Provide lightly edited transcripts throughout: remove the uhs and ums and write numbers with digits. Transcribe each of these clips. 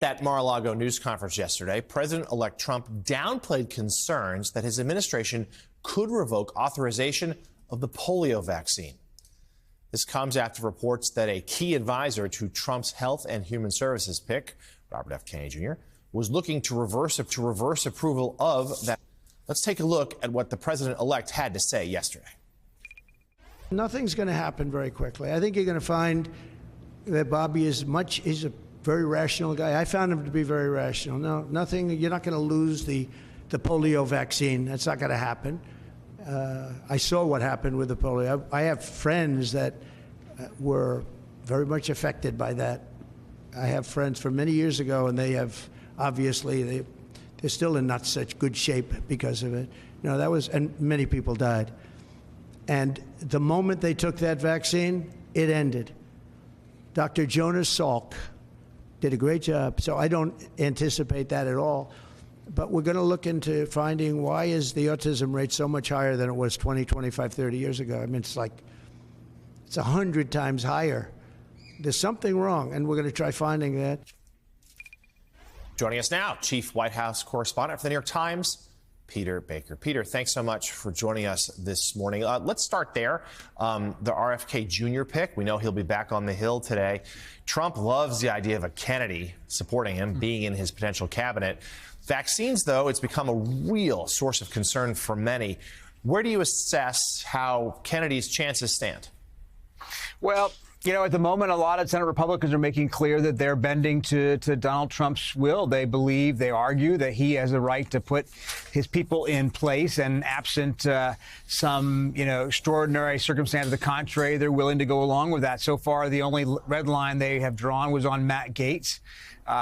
At Mar-a-Lago news conference yesterday, President-elect Trump downplayed concerns that his administration could revoke authorization of the polio vaccine. This comes after reports that a key advisor to Trump's Health and Human Services pick, Robert F. Kennedy Jr., was looking to reverse approval of that. Let's take a look at what the president-elect had to say yesterday. Nothing's going to happen very quickly. I think you're going to find that Bobby he's a very rational guy. I found him to be very rational. No, nothing, you're not going to lose the polio vaccine. That's not going to happen. I saw what happened with the polio. I have friends that were very much affected by that. I have friends from many years ago, and they have, obviously, they're still in not such good shape because of it. You know, and many people died. And the moment they took that vaccine, it ended. Dr. Jonas Salk did a great job, so I don't anticipate that at all. But we're going to look into finding why is the autism rate so much higher than it was 20, 25, 30 years ago. I mean, it's 100 times higher. There's something wrong, and we're going to try finding that. Joining us now, Chief White House Correspondent for the New York Times, Peter Baker. Peter, thanks so much for joining us this morning. Let's start there. The RFK Jr. pick, we know he'll be back on the Hill today. Trump loves the idea of a Kennedy supporting him, being in his potential cabinet. Vaccines, though, it's become a real source of concern for many. Where do you assess how Kennedy's chances stand? Well, you know, at the moment, a lot of Senate Republicans are making clear that they're bending to Donald Trump's will. They believe, they argue that he has a right to put his people in place, and absent some, extraordinary circumstance to the contrary, they're willing to go along with that. So far, the only red line they have drawn was on Matt Gaetz.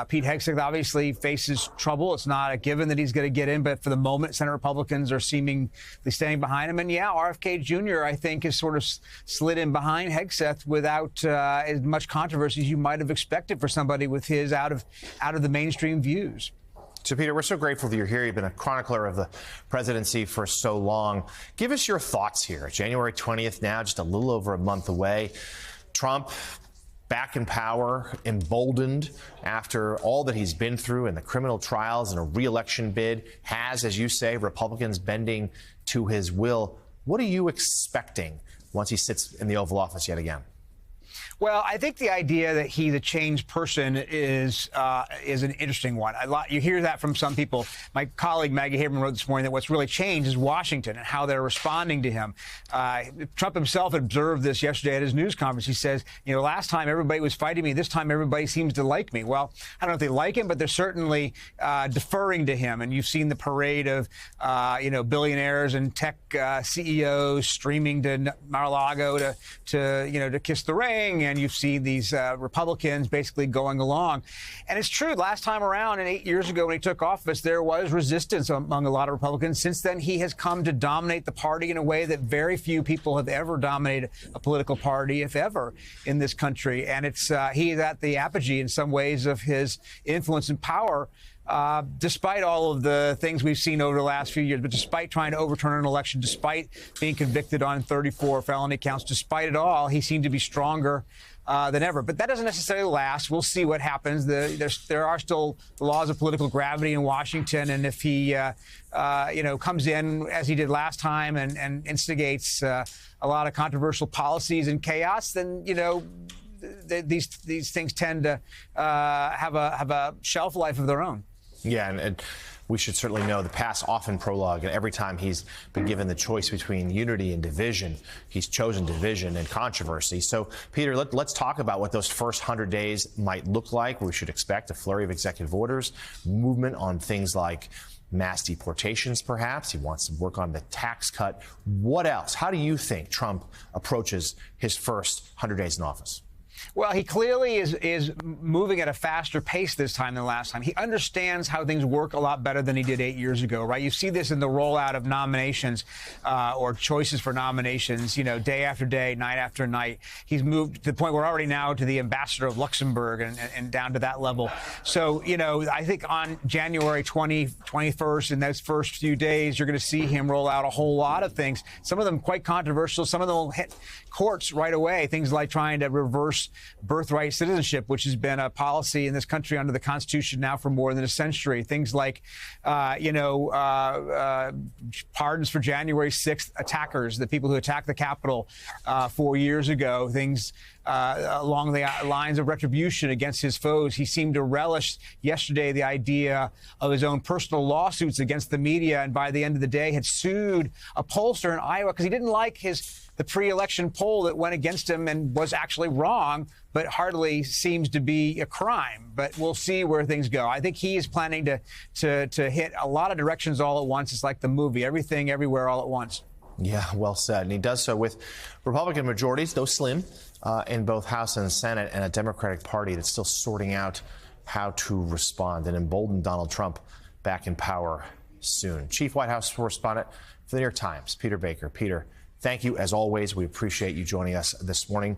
Pete Hegseth obviously faces trouble. It's not a given that he's going to get in, but for the moment, Senate Republicans are seemingly standing behind him. And yeah, RFK Jr., I think, has sort of slid in behind Hegseth without as much controversy as you might have expected for somebody with his out of the mainstream views. So, Peter, we're so grateful that you're here. You've been a chronicler of the presidency for so long. Give us your thoughts here. January 20th now, just a little over a month away. Trump back in power, emboldened after all that he's been through in the criminal trials and a re-election bid, has, as you say, Republicans bending to his will. What are you expecting once he sits in the Oval Office yet again? Well, I think the idea that he's a changed person is an interesting one. You hear that from some people. My colleague Maggie Haberman wrote this morning that what's really changed is Washington and how they're responding to him. Trump himself observed this yesterday at his news conference. He says, last time everybody was fighting me. This time everybody seems to like me. Well, I don't know if they like him, but they're certainly deferring to him. And you've seen the parade of, billionaires and tech CEOs streaming to Mar-a-Lago to kiss the ring. And you've seen these Republicans basically going along. And it's true, last time around, and 8 years ago when he took office, there was resistance among a lot of Republicans. Since then, he has come to dominate the party in a way that very few people have ever dominated a political party, if ever, in this country. And he is at the apogee in some ways of his influence and power. Despite all of the things we've seen over the last few years, but despite trying to overturn an election, despite being convicted on 34 felony counts, despite it all, he seemed to be stronger than ever. But that doesn't necessarily last. We'll see what happens. There are still the laws of political gravity in Washington, and if he comes in as he did last time and instigates a lot of controversial policies and chaos, then these things tend to have a shelf life of their own. Yeah, and we should certainly know the past often prologue, and every time he's been given the choice between unity and division, he's chosen division and controversy. So, Peter, let's talk about what those first 100 days might look like. We should expect a flurry of executive orders, movement on things like mass deportations, perhaps. He wants to work on the tax cut. What else? How do you think Trump approaches his first 100 days in office? Well, he clearly is moving at a faster pace this time than last time. He understands how things work a lot better than he did 8 years ago, right? You see this in the rollout of nominations or choices for nominations, day after day, night after night. He's moved to the point where already now to the ambassador of Luxembourg and down to that level. So, I think on January 21st, in those first few days, you're going to see him roll out a whole lot of things, some of them quite controversial. Some of them will hit courts right away, things like trying to reverse endorse birthright citizenship, which has been a policy in this country under the Constitution now for more than a century. Things like, pardons for January 6th attackers, the people who attacked the Capitol 4 years ago, things along the lines of retribution against his foes. He seemed to relish yesterday the idea of his own personal lawsuits against the media, and by the end of the day had sued a pollster in Iowa because he didn't like the pre-election poll that went against him and was actually wrong, but hardly seems to be a crime. But we'll see where things go. I think he is planning to hit a lot of directions all at once. It's like the movie, everything, everywhere, all at once. Yeah, well said. And he does so with Republican majorities, though slim, in both House and Senate, and a Democratic Party that's still sorting out how to respond and embolden Donald Trump back in power soon. Chief White House correspondent for the New York Times, Peter Baker. Peter, thank you as always. We appreciate you joining us this morning.